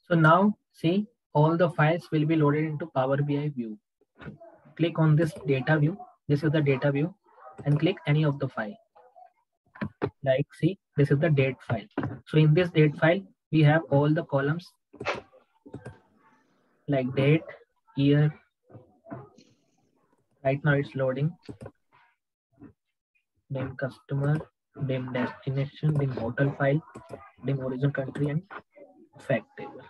So now see, all the files will be loaded into Power BI view. Click on this data view. This is the data view, and click any of the file. Like see, this is the date file. So in this date file, we have all the columns like date, year. Right now it's loading. Then customer, then destination, then hotel file, then origin country, and fact table.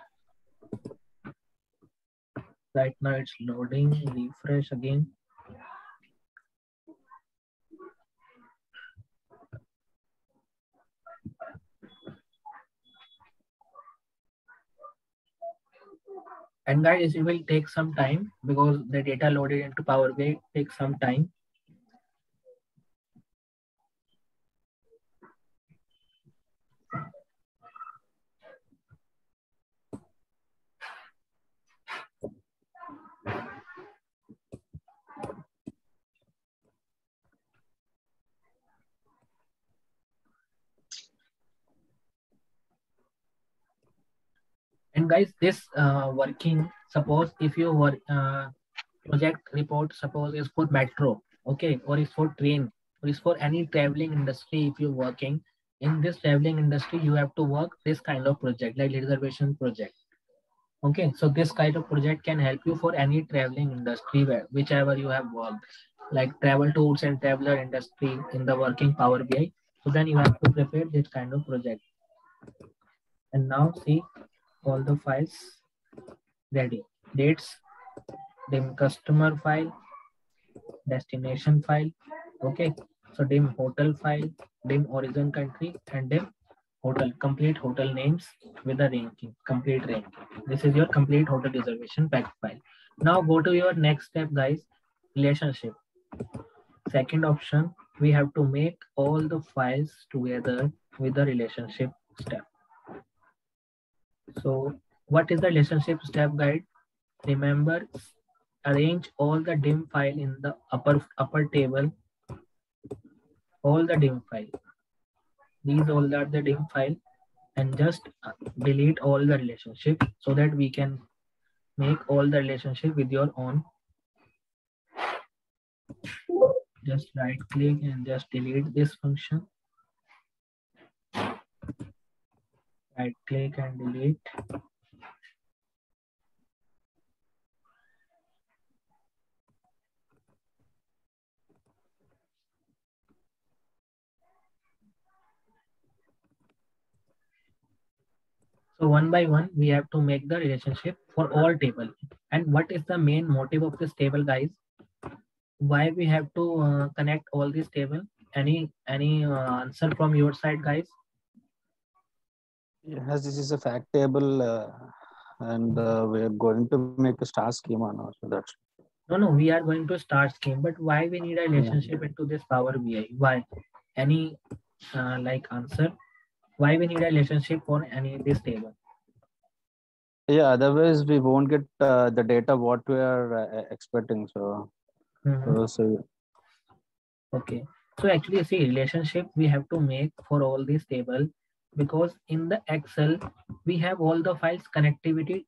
Right now it's loading. Refresh again. And guys, it will take some time because the data loaded into Power BI takes some time. And guys, this working, suppose if you work project report, suppose is for metro, okay, or is for train, or is for any traveling industry. If you're working in this traveling industry, you have to work this kind of project like reservation project. Okay, so this kind of project can help you for any traveling industry where whichever you have worked, like travel tools and traveler industry in the working Power BI. So then you have to prepare this kind of project. And now see all the files ready. Dates, dim customer file, destination file. Okay, so dim hotel file, dim origin country, and dim hotel, complete hotel names with the ranking, complete ranking. This is your complete hotel reservation pack file. Now go to your next step, guys, relationship. Second option, we have to make all the files together with the relationship step. So what is the relationship step guide? Remember, arrange all the dim file in the upper table, all the dim file. These all are the dim file, and just delete all the relationship so that we can make all the relationship with your own. Just right click and just delete this function. Right click and delete. So one by one, we have to make the relationship for all table. And what is the main motive of this table, guys? Why we have to connect all this table? Any answer from your side, guys? Yes, this is a fact table, and we are going to make a star schema now. So that's No, we are going to start scheme, but why we need a relationship into this Power BI? Why? Any like answer? Why we need a relationship for any this table? yeah. Otherwise, we won't get the data what we are expecting. So, Mhm. so Okay. So actually, see, relationship we have to make for all these table because in the Excel we have all the files connectivity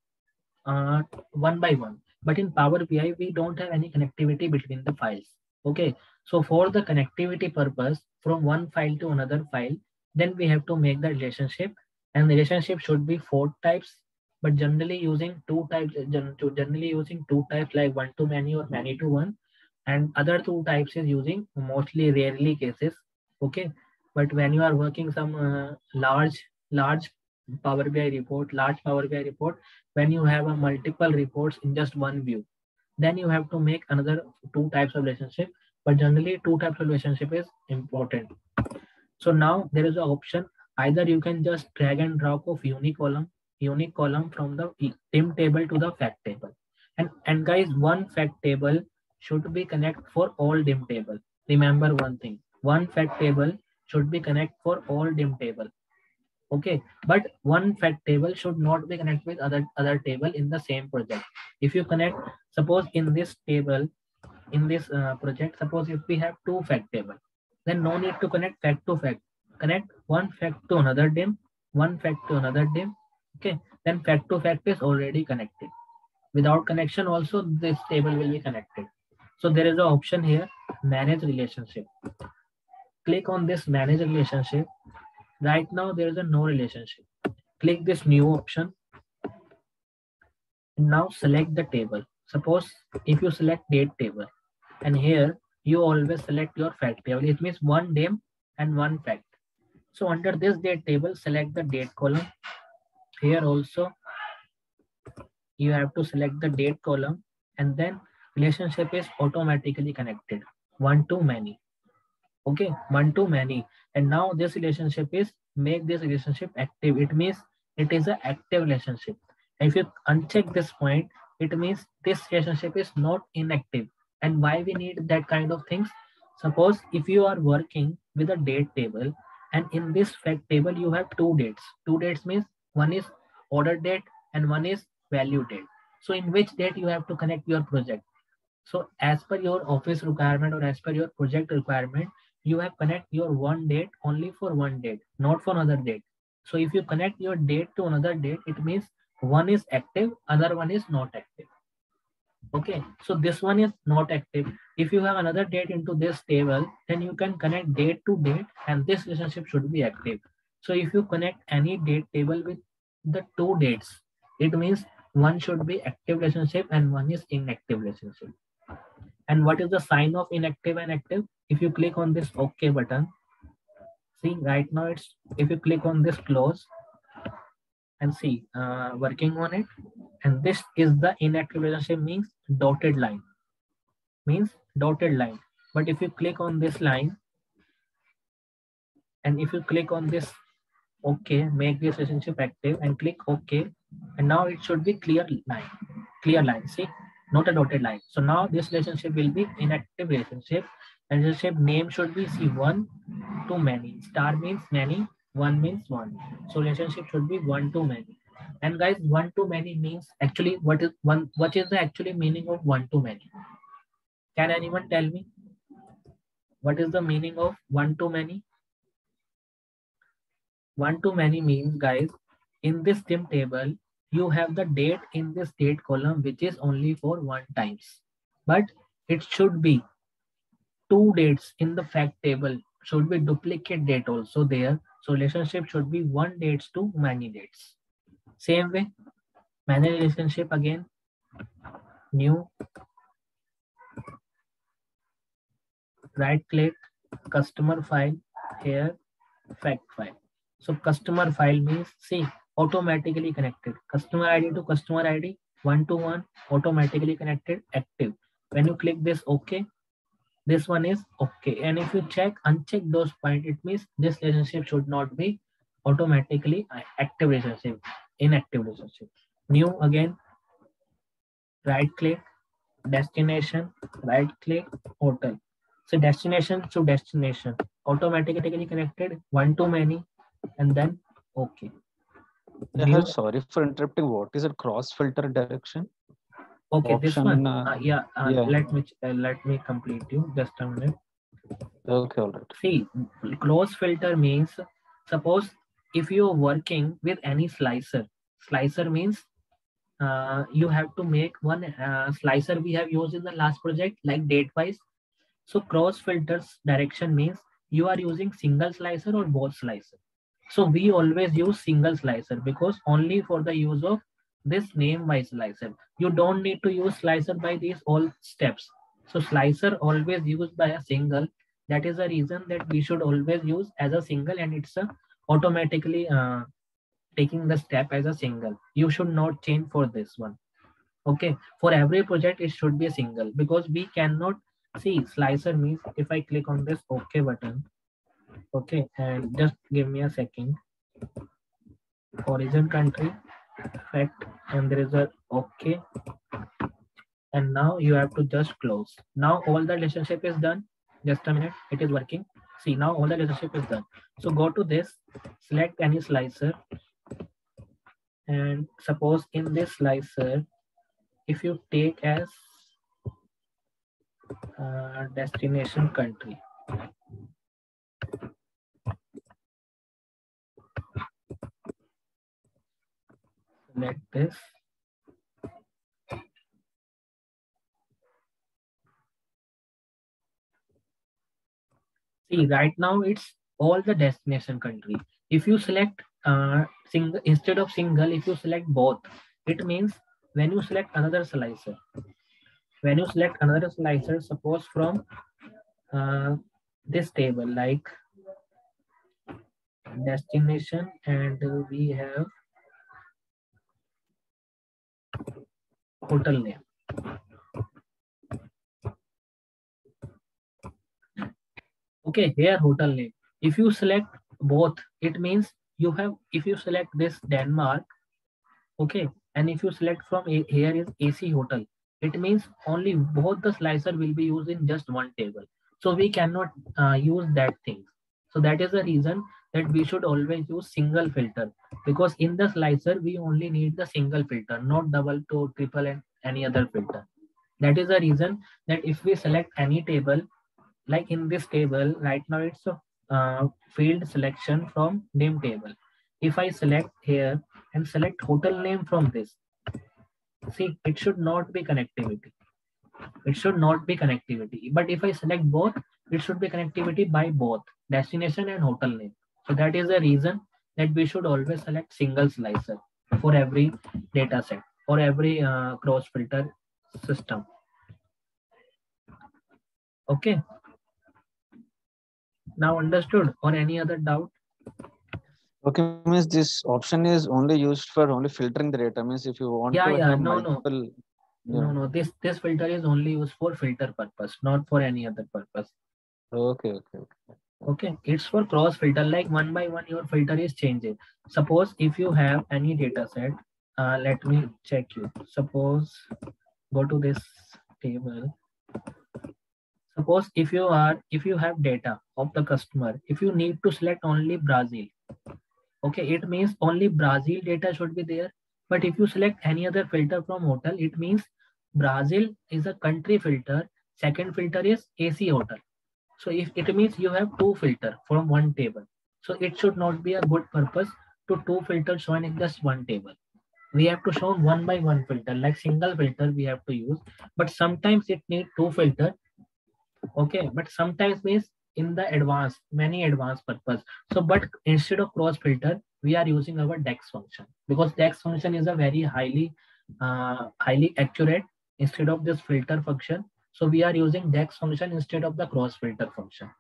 one by one. But in Power BI, we don't have any connectivity between the files. Okay. So for the connectivity purpose, from one file to another file, then we have to make the relationship, and the relationship should be four types, but generally using two types, generally using two types like one to many or many to one, and other two types is using mostly rarely cases. Okay. But when you are working some large Power BI report, large Power BI report, when you have a multiple reports in just one view, then you have to make another two types of relationship, but generally two types of relationship is important. So now there is an option, either you can just drag and drop of unique column from the dim table to the fact table, and guys, one fact table should be connect for all dim table. Remember one thing, one fact table should be connect for all dim table. Okay, but one fact table should not be connected with other table in the same project. If you connect, suppose in this table, in this project, suppose if we have two fact table, then no need to connect fact to fact. Connect one fact to another dim, one fact to another dim, Okay, then fact to fact is already connected. Without connection also this table will be connected. So there is an option here, manage relationship. Click on this manage relationship. Right now there is a no relationship. Click this new option. Now select the table. Suppose if you select date table, and here you always select your fact table. It means one name and one fact. So under this date table, select the date column. Here also you have to select the date column, and then relationship is automatically connected. One to many. Okay, one to many. And now this relationship is make this relationship active. It means it is an active relationship. And if you uncheck this point, it means this relationship is not inactive. And why we need that kind of things? Suppose if you are working with a date table, and in this fact table you have two dates. Two dates means one is order date and one is value date. So in which date you have to connect your project? So as per your office requirement or as per your project requirement, you have connect your one date only for one date, not for another date. So if you connect your date to another date, it means one is active, other one is not active. Okay, so this one is not active. If you have another date into this table, then you can connect date to date and this relationship should be active. So if you connect any date table with the two dates, it means one should be active relationship and one is inactive relationship. And what is the sign of inactive and active? If you click on this OK button, see right now it's, if you click on this close and see working on it, and this is the inactive relationship means dotted line, means dotted line. But if you click on this line and if you click on this OK, make this relationship active and click OK, and now it should be clear line, see, not a dotted line. So now this relationship will be inactive relationship, and relationship name should be see one to many. Star means many, one means one. So relationship should be one to many. And guys, one to many means actually what is one? What is the actually meaning of one to many? Can anyone tell me what is the meaning of one to many? One to many means, guys, in this dim table, you have the date in this date column, which is only for one times. But it should be two dates in the fact table, should be duplicate date also there. So relationship should be one dates to many dates. Same way, manage relationship again, new, right click, customer file, here, fact file. So customer file means, see, automatically connected. Customer ID to customer ID, one to one, automatically connected, active. When you click this OK, this one is OK. And if you uncheck those points, it means this relationship should not be automatically active relationship, inactive relationship. New again, right click, destination, right click, hotel. So destination to destination, automatically connected, one to many, and then OK. Yeah, New, sorry for interrupting. What is a cross filter direction okay, this one. option? Yeah, Yeah. let me complete you. Just a minute. Okay, all right. See, close filter means, suppose if you're working with any slicer. Slicer means you have to make one slicer we have used in the last project, like date wise. So cross filters direction means you are using single slicer or both slicer. So we always use single slicer because only for the use of this name by slicer. You don't need to use slicer by these all steps. So slicer always used by a single. That is the reason that we should always use as a single, and it's automatically taking the step as a single. You should not change for this one. Okay, for every project it should be a single because we cannot see slicer means if I click on this OK button. Okay, and just give me a second. Origin country, fact, and there is a OK, and now you have to just close. Now all the relationship is done. Just a minute, it is working. See, now all the relationship is done. So go to this, select any slicer, and suppose in this slicer, if you take as destination country, select this. See, right now it's all the destination country. If you select single instead of single, if you select both, it means when you select another slicer, suppose from this table like destination, and we have hotel name. Okay, here hotel name. If you select both, it means you have, if you select this Denmark, okay, and if you select from here is AC hotel, it means only both the slicer will be used in just one table. So we cannot use that thing. So that is the reason that we should always use single filter, because in the slicer we only need the single filter, not double to triple and any other filter. That is the reason that if we select any table, like in this table right now it's a field selection from name table. If I select here and select hotel name from this, see, it should not be connectivity, but if I select both, it should be connectivity by both destination and hotel name. So that is the reason that we should always select single slicer for every data set or every cross filter system. Okay, now understood, or any other doubt? Okay, means this option is only used for only filtering the data. Means if you want to have multiple. No, this filter is only used for filter purpose, not for any other purpose. Okay. Okay, it's for cross filter, like one by one your filter is changing. Suppose if you have any data set, let me check you. Suppose go to this table. Suppose if you have data of the customer, if you need to select only Brazil, okay, it means only Brazil data should be there. But if you select any other filter from hotel, it means Brazil is a country filter. Second filter is AC hotel. So if it means you have two filter from one table. So it should not be a good purpose to two filters shown in just one table. We have to show one by one filter, like single filter we have to use. But sometimes it need two filter. Okay, but sometimes means in the advanced, many advanced purpose. So but instead of cross filter, we are using our DEX function, because DEX function is a very highly accurate instead of this filter function. So we are using DEX function instead of the cross filter function.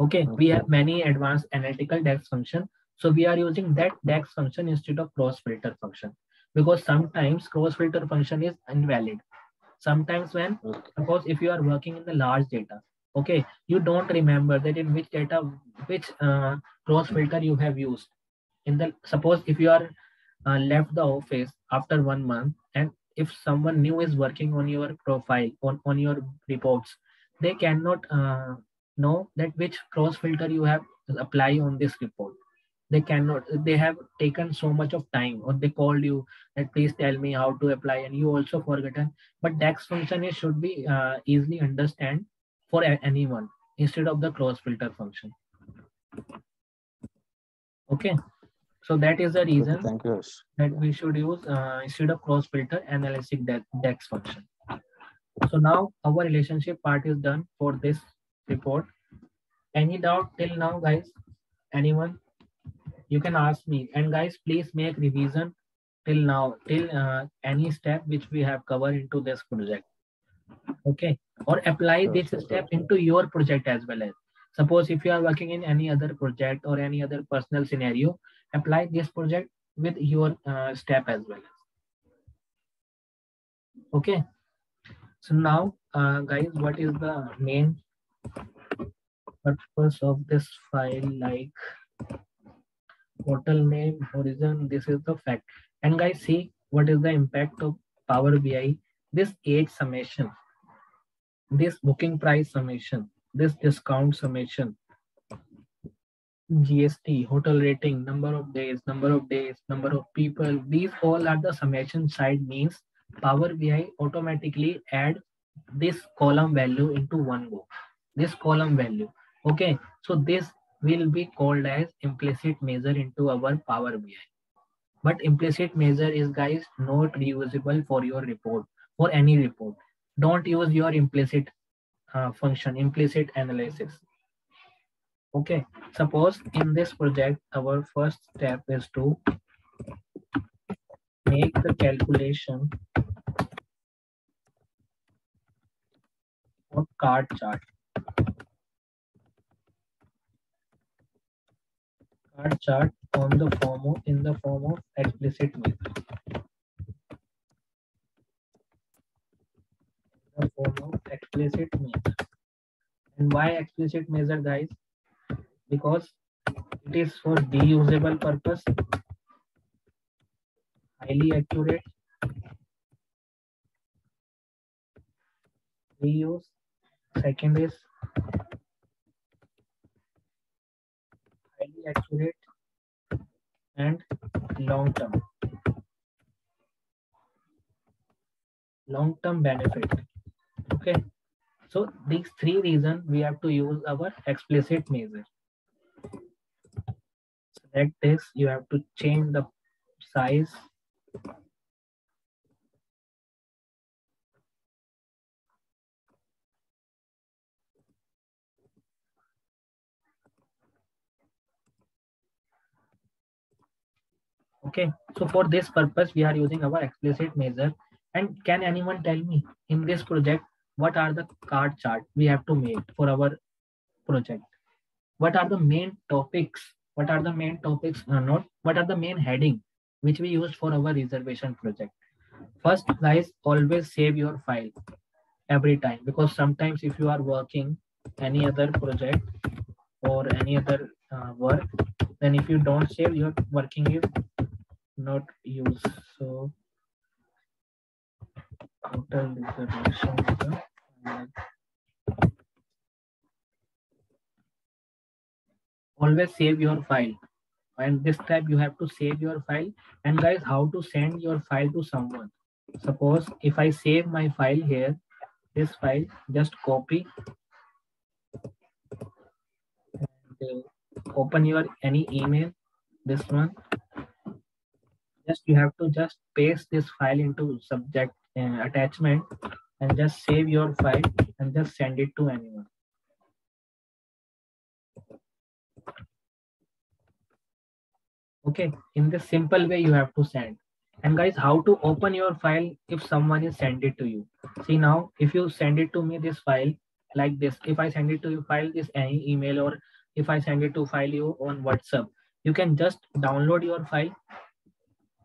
Okay, we have many advanced analytical DEX function. So we are using that DEX function instead of cross filter function, because sometimes cross filter function is invalid. Sometimes when, suppose if you are working in the large data, okay, you don't remember that in which data, which cross filter you have used. In the, suppose if you are left the office after 1 month, and if someone new is working on your profile, on your reports, they cannot know that which cross filter you have apply on this report. They cannot, they have taken so much of time, or they called you that please tell me how to apply, and you also forgotten. But DEX function is should be easily understand for anyone instead of the cross filter function. Okay, so that is the reason that we should use instead of cross filter analytic DEX function. So now our relationship part is done for this report. Any doubt till now, guys? Anyone? You can ask me, and guys, please make revision till now, till any step which we have covered into this project. Okay, or apply this step into your project as well. As suppose if you are working in any other project or any other personal scenario, apply this project with your step as well. Okay, so now guys, what is the main purpose of this file? Like hotel name, horizon, this is the fact. And guys, see what is the impact of Power BI. This age summation, this booking price summation, this discount summation, GST, hotel rating, number of days, number of people, these all are the summation side. Means Power BI automatically add this column value into one go. This column value. Okay, so this will be called as implicit measure into our Power BI. But implicit measure is, guys, not reusable for your report, for any report. Don't use your implicit function, implicit analysis. Okay, suppose in this project, our first step is to make the calculation of card chart. Card chart on the form of, in the form of explicit measure. In the form of explicit measure. And why explicit measure, guys? Because it is for reusable purpose, highly accurate, reuse. Second is highly accurate and long-term benefit. Okay, so these three reasons we have to use our explicit measure. Select this, you have to change the size. Okay, so for this purpose we are using our explicit measure. And can anyone tell me in this project what are the card chart we have to make for our project? What are the main topics? What are the main topics? Not what are the main heading which we used for our reservation project? First, guys, always save your file every time, because sometimes if you are working any other project or any other work, then if you don't save, your working is not used. So hotel reservation, always save your file. And this time you have to save your file. And guys, how to send your file to someone? Suppose if I save my file here, this file, just copy and open your any email, this one. Just you have to just paste this file into subject attachment and just save your file and just send it to anyone. Okay, in this simple way you have to send. And guys, how to open your file if someone is send it to you? See, now if you send it to me this file like this, if I send it to you file this any email, or if I send it to file you on WhatsApp, you can just download your file.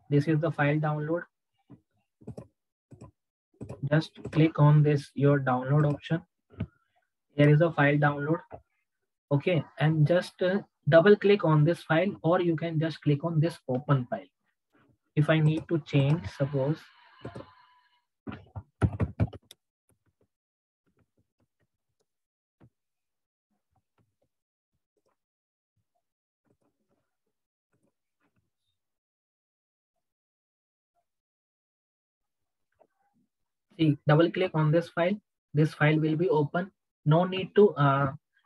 This is the file download. Just click on this your download option. Here is a file download. Okay, and just double click on this file, or you can just click on this open file. If I need to change, suppose see, double click on this file will be open. No need to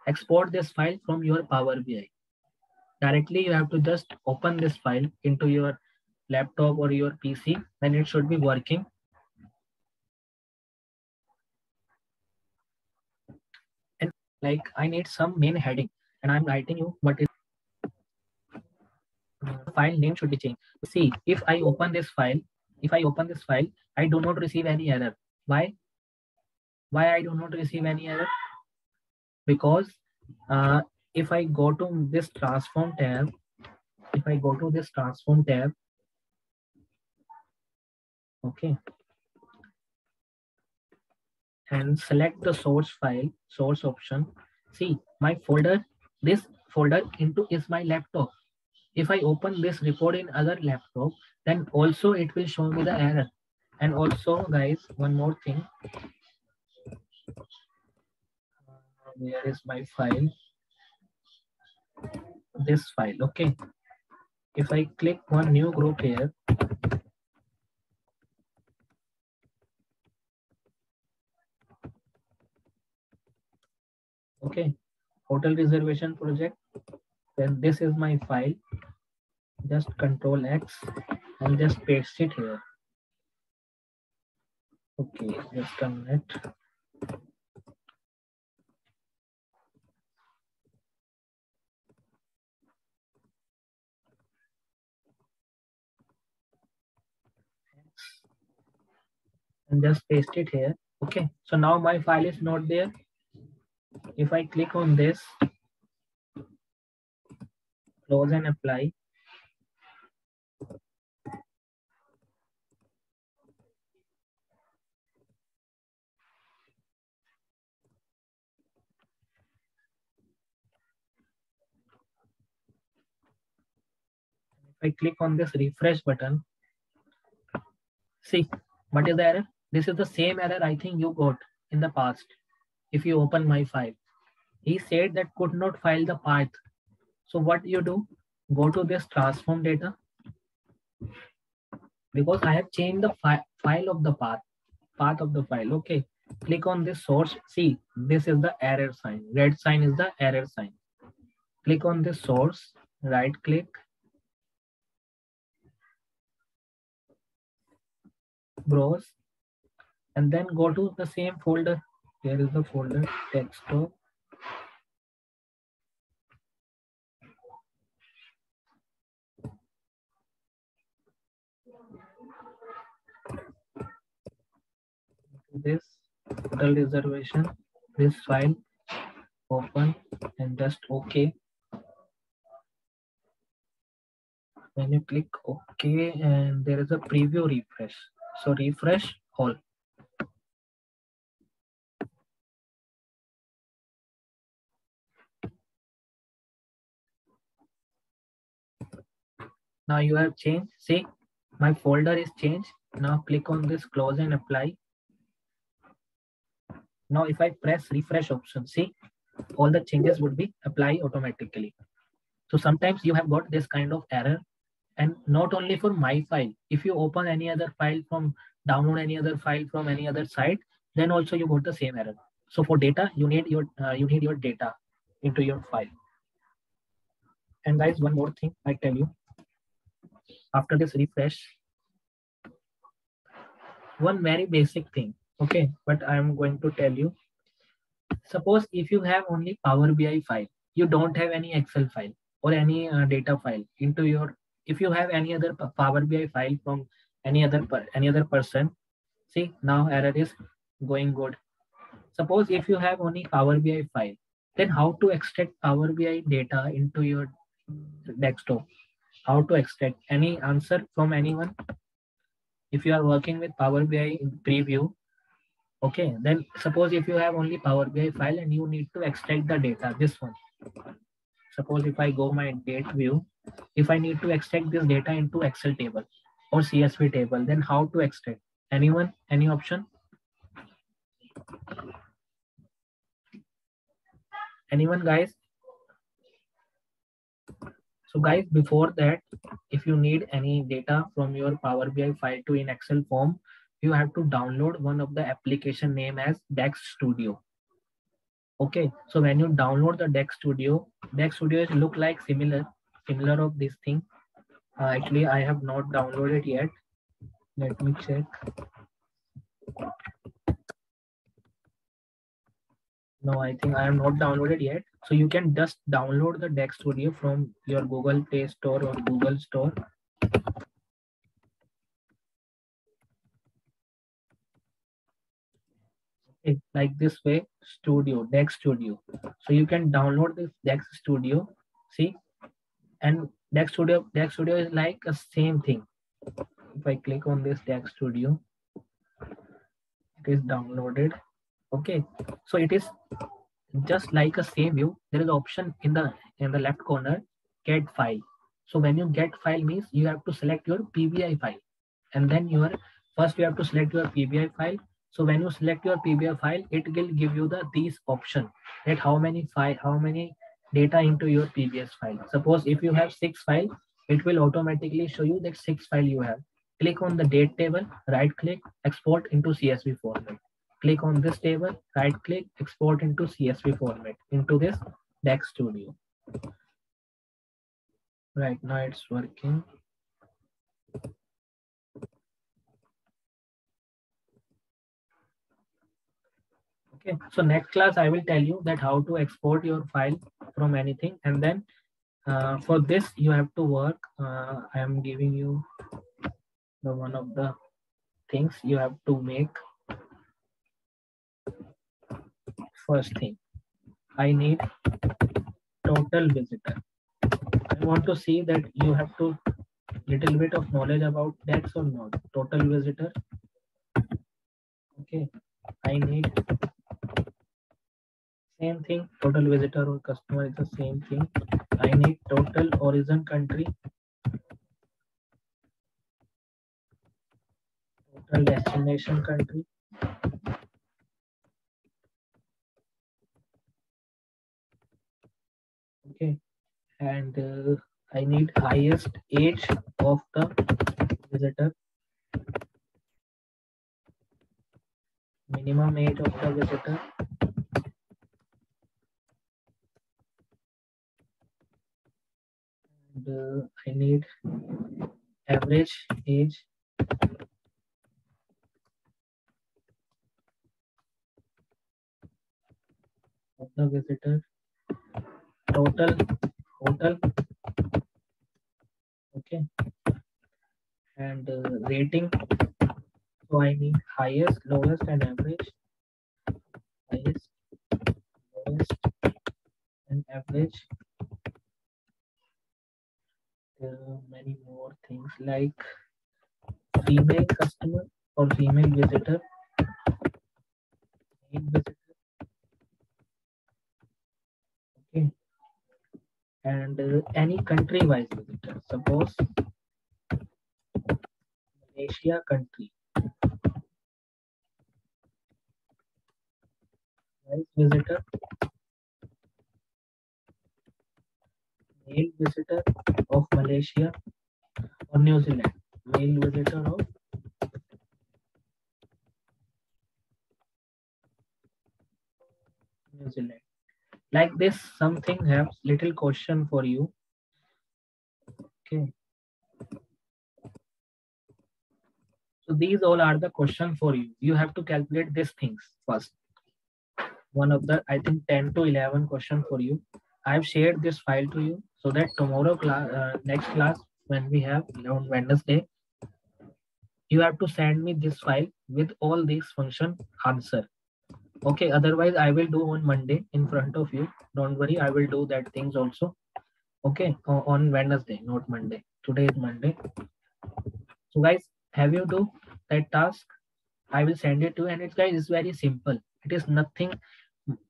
export this file from your Power BI. Directly you have to just open this file into your laptop or your PC, then it should be working. And like I need some main heading, and I'm writing you what is file name should be changed. See, if I open this file, I do not receive any error. Why? Why I do not receive any error? Because if I go to this transform tab, okay, and select the source file, source option. See, my folder, this folder into is my laptop. If I open this report in other laptop, then also it will show me the error. And also, guys, one more thing. Where is my file? This file, okay. If I click one new group here, okay, hotel reservation project, then this is my file. Just Control X and just paste it here. Okay, just a minute. And just paste it here. Okay, so now my file is not there. If I click on this, close and apply, if I click on this refresh button, see what is the error? This is the same error I think you got in the past. If you open my file, he said that could not find the path. So what you do? Go to this transform data, because I have changed the file of the path of the file. Okay, click on this source. See, this is the error sign. Red sign is the error sign. Click on this source, right click, browse, and then go to the same folder. Here is the folder desktop. This total reservation, this file, open and just OK. When you click OK, and there is a preview refresh. So refresh all. Now you have changed. See, my folder is changed. Now click on this, close and apply. Now if I press refresh option, see, all the changes would be applied automatically. So sometimes you have got this kind of error, and not only for my file. If you open any other file from, download any other file from any other site, then also you got the same error. So for data, you need your data into your file. And guys, one more thing I tell you. After this refresh, one very basic thing, okay, but I'm going to tell you. Suppose if you have only Power BI file, you don't have any Excel file or any data file into your. If you have any other Power BI file from any other person, see, now error is going good. Suppose if you have only Power BI file, then how to extract Power BI data into your desktop? How to extract? Any answer from anyone? If you are working with Power BI in preview, okay, then suppose if you have only Power BI file and you need to extract the data, this one. Suppose if I go my date view, if I need to extract this data into Excel table or CSV table, then how to extract? Anyone? Any option? Anyone, guys? So guys, before that, if you need any data from your Power BI file to in Excel form, you have to download one of the application name as Dex Studio. Okay, so when you download the Dex Studio is look like similar of this thing. Actually, I have not downloaded yet. Let me check. No, I think I have not downloaded yet. So you can just download the Dex Studio from your Google Play Store or Google Store. Okay, like this way, Dex Studio. So you can download this Dex Studio. See, and Dex Studio is like a same thing. If I click on this Dex Studio, it is downloaded. Okay, so it is just like a same view. There is an option in the left corner, get file. So when you get file means you have to select your PBI file, and then first you have to select your PBI file. So when you select your PBI file, it will give you these option that how many data into your PBS file. Suppose if you have 6 files, it will automatically show you that 6 file you have. Click on the date table, right click, export into CSV format. Click on this table, right click, export into CSV format into this Dex Studio. Right now it's working. Okay, so next class I will tell you that how to export your file from anything, and then for this you have to work. I am giving you the one of the things you have to make. First thing, I need total visitor. I want to see that you have to little bit of knowledge about DAX or not. Total visitor. Okay, I need same thing. Total visitor or customer is the same thing. I need total origin country, total destination country, okay, and I need highest age of the visitor, minimum age of the visitor, and I need average age of the visitor, total hotel, okay, and rating. So I need highest, lowest, and average. Highest, lowest, and average. There are many more things like female customer or female visitor, male visitor, okay, and any country-wise visitor. Suppose Malaysia country, wise visitor, male visitor of Malaysia or New Zealand, male visitor of New Zealand. Like this, something have little question for you. Okay. So these all are the question for you. You have to calculate these things first. One of the, I think 10 to 11 question for you. I've shared this file to you so that tomorrow class, next class when we have on Wednesday, you have to send me this file with all these function answer. Okay, otherwise I will do on Monday in front of you. Don't worry, I will do that things also. Okay, on Wednesday, not Monday. Today is Monday. So guys, have you do that task? I will send it to you, and it guys is very simple. It is nothing.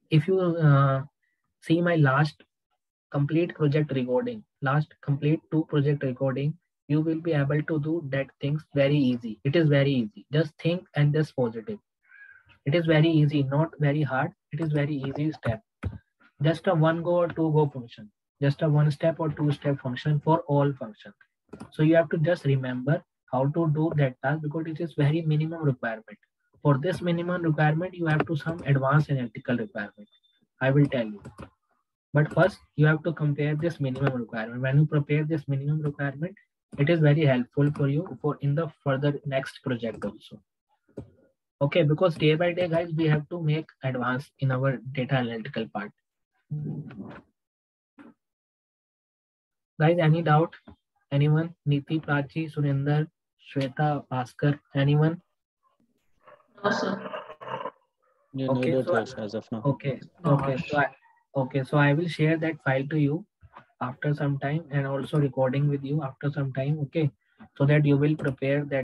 If you see my last complete project recording, last complete 2 project recording, you will be able to do that things very easy. It is very easy. Just think and just positive. It is very easy, not very hard. It is very easy step. Just a 1 go or 2 go function. Just a 1 step or 2 step function for all function. So you have to just remember how to do that task because it is very minimum requirement. For this minimum requirement, you have to some advanced analytical requirement. I will tell you. But first, you have to compare this minimum requirement. When you prepare this minimum requirement, it is very helpful for you for in the further next project also. Okay, because day by day, guys, we have to make advance in our data analytical part. Guys, any doubt? Anyone? Niti, Prachi, Surinder, Shweta, Bhaskar, anyone? No, sir. You Okay, need so it as of now. okay, so I will share that file to you after some time and also recording with you after some time. Okay, so that you will prepare that